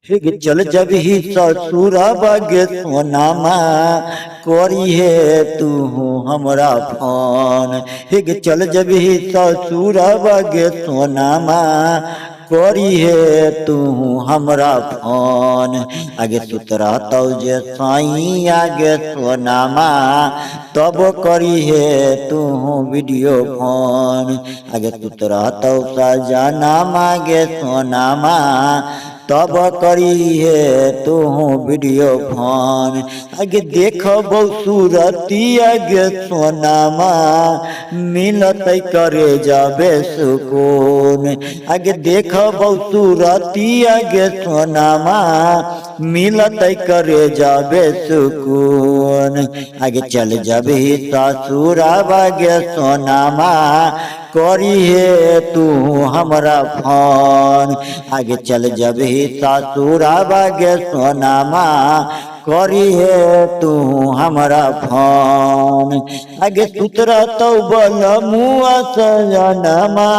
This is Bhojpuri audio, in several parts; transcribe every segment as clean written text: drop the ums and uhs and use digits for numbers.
हिग चल जब ही ससुरा बगे सोनामा करी है तू हमरा फोन। हिग चल जब ही ससुरा बगे सोनामा करी है तू हमरा फोन। आगे सुतरा तो जे साई आगे सोनामा तब करी है तू वीडियो फोन। आगे सुतरा तो सजना मागे सोनामा तब करी है तू वीडियो फोन। आगे देख सूरती आगे सोनामा मिलत करे जाबे सुकून। आगे देख सूरती आगे सोनामा मिलत करे जाबे सुकून। आगे चल जाबे ससुरा बागे सोनामा करी है तू हमरा फोन। आगे चल जब ही ससुरा बागे सोनामा करी है तू हमरा फोन। आगे सुतरा तो बल मुआ सजनमा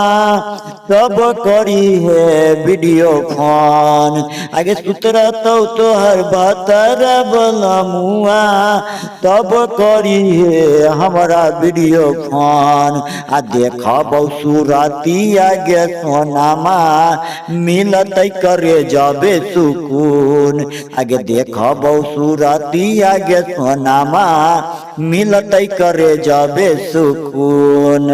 सब करी है वीडियो फोन। आगे सुतरा तो तोहर बातर बल मुआ तब करी है हमरा वीडियो फोन। आ देख सूरती आगे सोनामा मिलत करे जाबे सुकून। आगे देख सूरती आगे सोनामा मिलत करे जाबे सुकून।